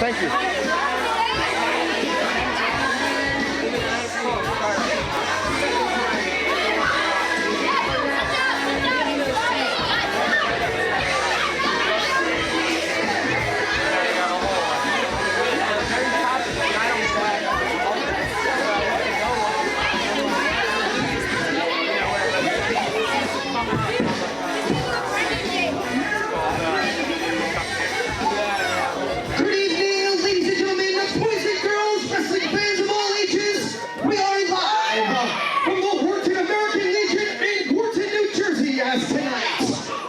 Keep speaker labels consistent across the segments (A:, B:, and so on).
A: Thank you.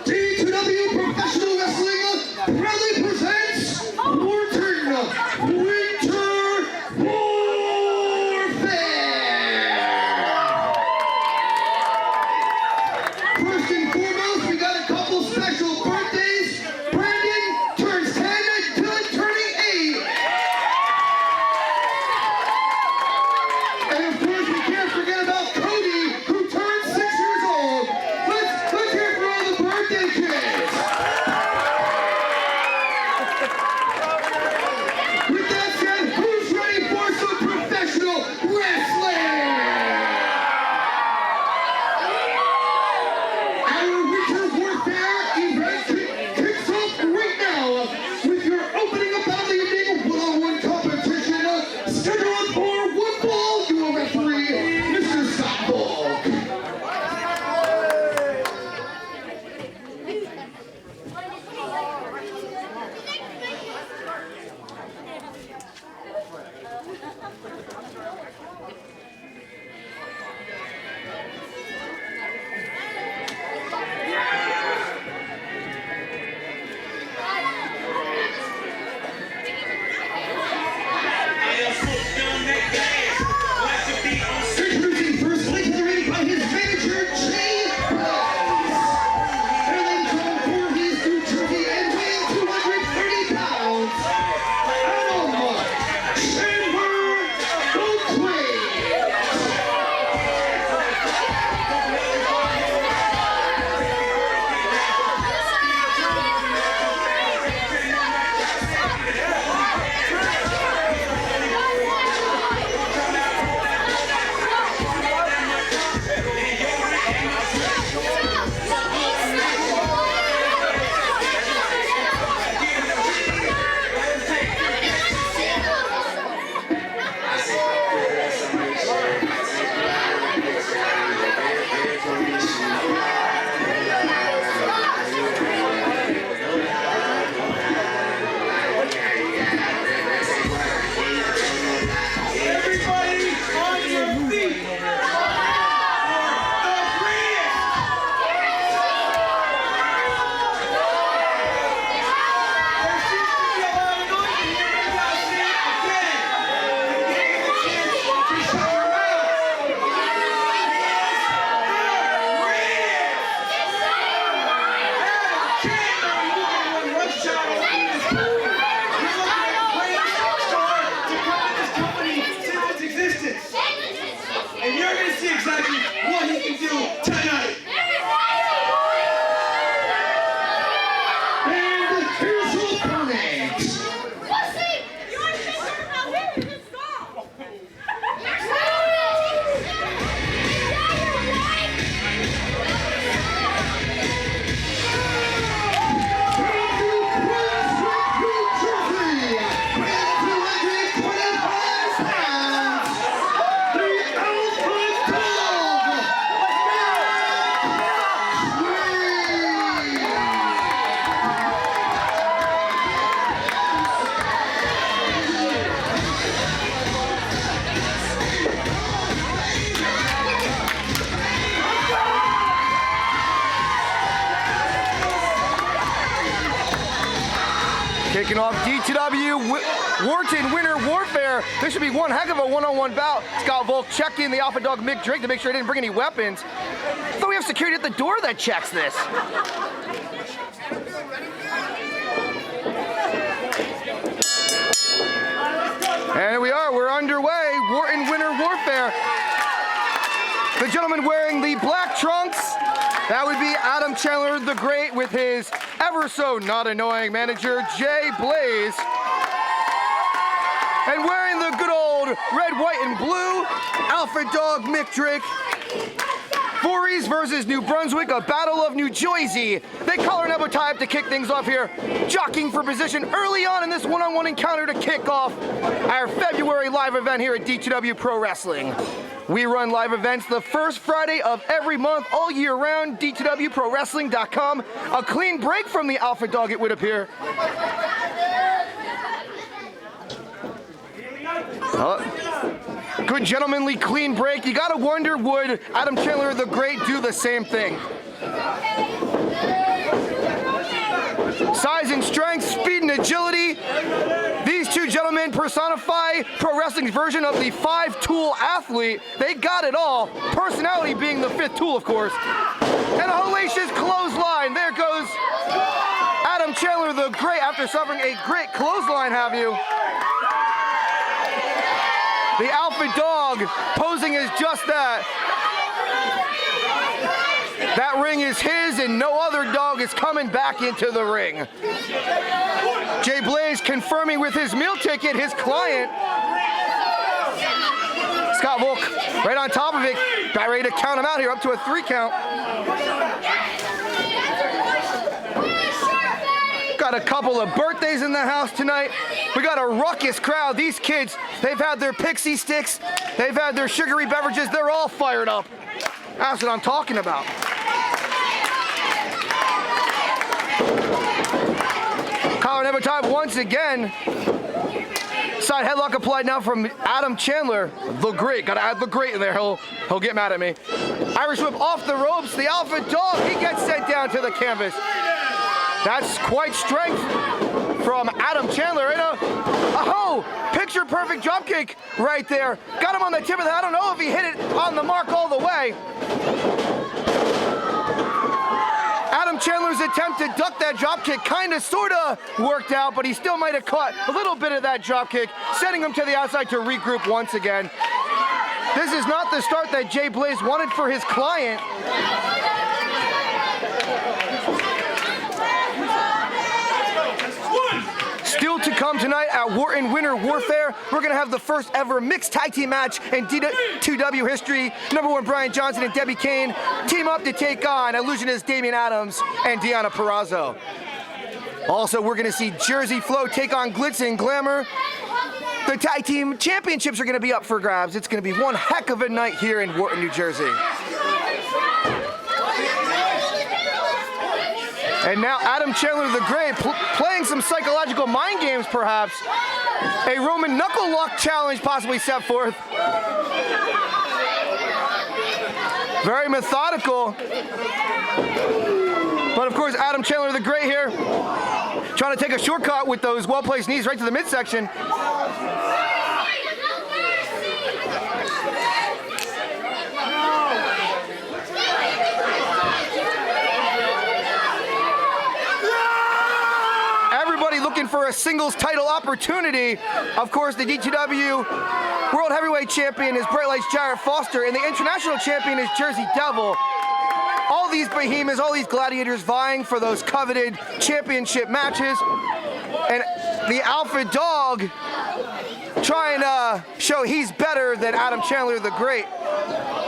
B: D2W Professional Wrestling proudly presents Wharton Winter Warfare! First and foremost, we got a couple special birthdays. Brandon turns 10 to turning 8. And of course, we can't forget about Cody, who turned 6 years old. Let's hear it for all the birthday kids. With that said, who's ready for some professional wrestling? Our Winter Warfare event kicks off right now with your opening up of the evening one-on-one competition scheduled for one fall. Your referee, Mr. Scott Volk. Introducing first place in the ring by his manager, Jay Blaze. Hailing from Voorhees, New Jersey, and weighing 230 pounds, Adam Chandler Volk.
C: Everybody on your feet! And you're going to see exactly what he can do tonight.
B: And here's your opponent.
A: Kicking off D2W Wharton Winter Warfare. This should be one heck of a one-on-one bout. Scott Volk checking the Alpha Dog Mick Drake to make sure he didn't bring any weapons. I thought we have security at the door that checks this. And here we are, we're underway. Wharton Winter Warfare. The gentleman wearing the black trunks, that would be Adam Chandler the Great with his ever so not annoying manager, Jay Blaze. And wearing the good old red, white, and blue, Alpha Dog Mick Drake. Voorhees versus New Brunswick, a battle of New Jersey. They collar and elbow tie up to kick things off here, jockeying for position early on in this one-on-one encounter to kick off our February live event here at D2W Pro Wrestling. We run live events the first Friday of every month, all year round. D2WProWrestling.com. A clean break from the Alpha Dog, it would appear. Good gentlemanly clean break. You gotta wonder, would Adam Chandler the Great do the same thing? Size and strength, speed and agility. These two gentlemen personify pro wrestling's version of the five-tool athlete. They got it all. Personality being the fifth tool, of course. And a hellacious clothesline. There goes Adam Chandler the Great after suffering a great clothesline, have you? The Alpha Dog posing as just that. That ring is his and no other dog is coming back into the ring. Jay Blaze confirming with his meal ticket his client. Scott Volk right on top of it. About ready to count him out here up to a 3 count. Got a couple of birthdays in the house tonight. We got a ruckus crowd. These kids, they've had their pixie sticks. They've had their sugary beverages. They're all fired up. That's what I'm talking about. Collar and elbow tie once again. Side headlock applied now from Adam Chandler. The Great. Gotta add the Great in there. He'll get mad at me. Irish whip off the ropes. The Alpha Dog, he gets sent down to the canvas. That's quite strength from Adam Chandler. Picture perfect dropkick right there. Got him on the tip of the head. I don't know if he hit it on the mark all the way. Adam Chandler's attempt to duck that dropkick kind of sort of worked out, but he still might have caught a little bit of that dropkick, sending him to the outside to regroup once again. This is not the start that Jay Blaze wanted for his client. Still to come tonight at Wharton Winter Warfare, we're going to have the first ever mixed tag team match in D2W history. #1 Brian Johnson and Debbie Kane team up to take on illusionist Damian Adams and Deanna Purrazzo. Also, we're going to see Jersey Flo take on Glitz and Glamour. The tag team championships are going to be up for grabs. It's going to be one heck of a night here in Wharton, New Jersey. And now Adam Chandler the Great playing some psychological mind games, perhaps. A Roman knuckle lock challenge possibly set forth. Very methodical. But of course, Adam Chandler the Great here, trying to take a shortcut with those well-placed knees right to the midsection. Looking for a singles title opportunity. Of course, the D2W World Heavyweight Champion is Bright Lights Jarrett Foster, and the International Champion is Jersey Devil. All these behemoths, all these gladiators vying for those coveted championship matches. And the Alpha Dog trying to show he's better than Adam Chandler the Great.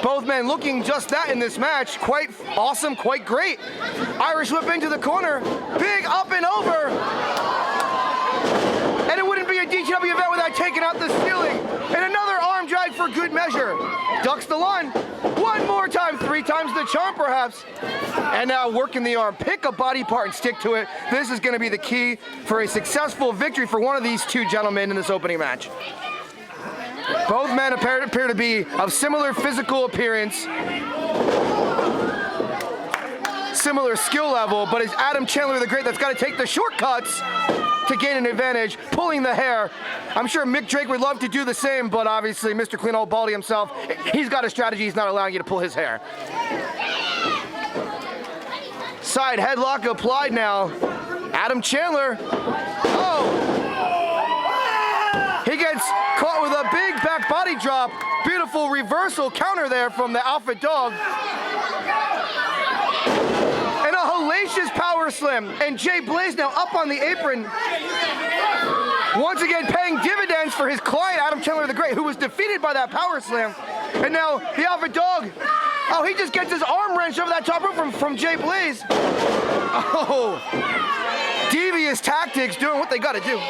A: Both men looking just that in this match. Quite awesome, quite great. Irish whip into the corner. Big up and over. And it wouldn't be a D2W event without taking out the ceiling. And another arm drag for good measure. Ducks the line. One more time, 3 times the charm perhaps. And now working the arm. Pick a body part and stick to it. This is going to be the key for a successful victory for one of these two gentlemen in this opening match. Both men appear to be of similar physical appearance, similar skill level, but it's Adam Chandler the Great that's got to take the shortcuts to gain an advantage, pulling the hair. I'm sure Mick Drake would love to do the same, but obviously Mr. Clean Old Baldy himself, he's got a strategy. He's not allowing you to pull his hair. Side headlock applied now. Adam Chandler. He gets caught with a big back body drop. Beautiful reversal counter there from the Alpha Dog. And a hellacious power slam. And Jay Blaze now up on the apron. Once again paying dividends for his client, Adam Chandler the Great, who was defeated by that power slam. And now the Alpha Dog, oh, he just gets his arm wrenched over that top rope from Jay Blaze. Oh, devious tactics, doing what they gotta do.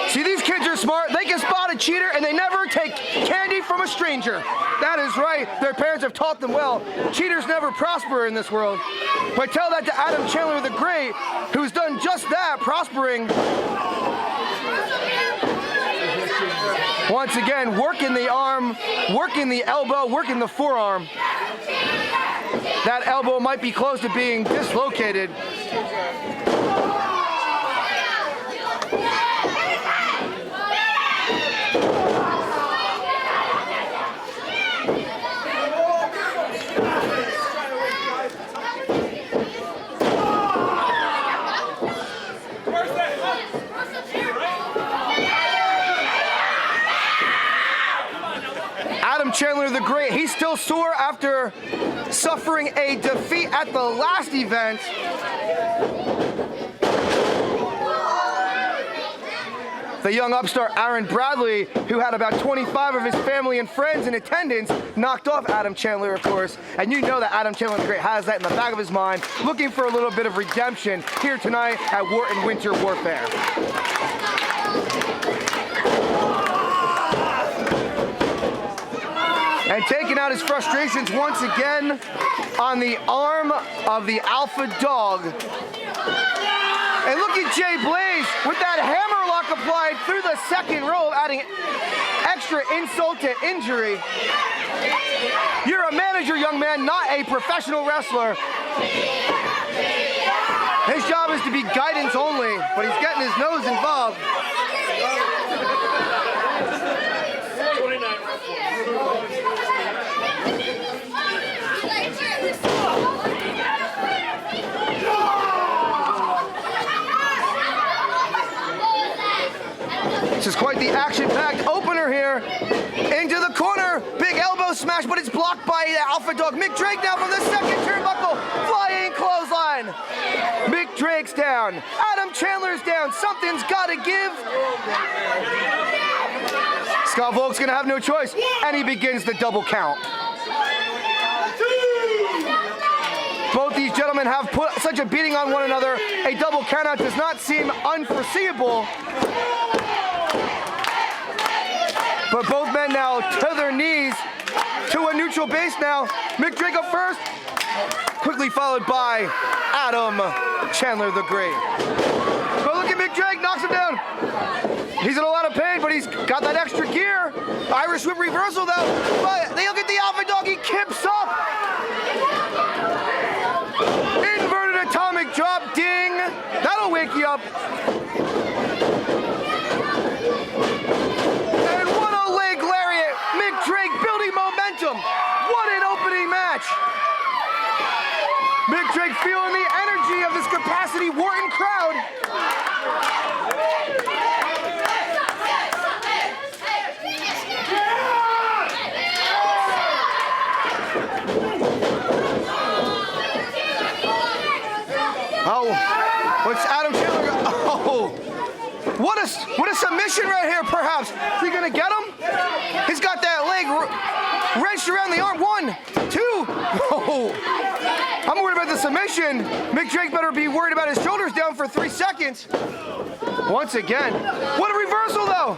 A: See, these kids are smart. They can spot a cheater and they never take candy from a stranger. That is right. Their parents have taught them well. Cheaters never prosper in this world. But tell that to Adam Chandler the Great, who's done just that, prospering. Once again, working the arm, working the elbow, working the forearm. That elbow might be close to being dislocated. Adam Chandler the Great, he's still sore after suffering a defeat at the last event. The young upstart Aaron Bradley, who had about 25 of his family and friends in attendance, knocked off Adam Chandler, of course. And you know that Adam Chandler the Great has that in the back of his mind, looking for a little bit of redemption here tonight at Wharton Winter Warfare. And taking out his frustrations once again on the arm of the Alpha Dog. And look at Jay Blaze with that hammerlock applied through the second row, adding extra insult to injury. You're a manager, young man, not a professional wrestler. His job is to be guidance only, but he's getting his nose involved. This is quite the action-packed opener here. Into the corner, big elbow smash, but it's blocked by the Alpha Dog. Mick Drake now from the second turnbuckle, flying clothesline. Mick Drake's down, Adam Chandler's down, something's gotta give. Scott Volk's gonna have no choice, and he begins the double count. Both these gentlemen have put such a beating on one another, a double countout does not seem unforeseeable. But both men now to their knees, to a neutral base now. Mick Drake up first, quickly followed by Adam Chandler the Great. But look at Mick Drake, knocks him down. He's in a lot of pain, but he's got that extra gear. Irish whip reversal though, but they look at the Alpha Dog, he kips up. Inverted atomic drop, ding. That'll wake you up. What an opening match! Mick Drake feeling the energy of this capacity Wharton crowd. Oh, what's Adam Chandler? Oh, what a submission right here, perhaps. Is he gonna get him? He's got that leg wrenched around the arm. 1, 2. Oh, I'm worried about the submission. Mick Drake better be worried about his shoulders down for 3 seconds. Once again. What a reversal, though.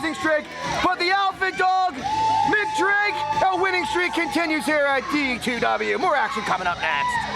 A: losing streak, but the Alpha Dog, Mick Drake, our winning streak continues here at D2W. More action coming up next.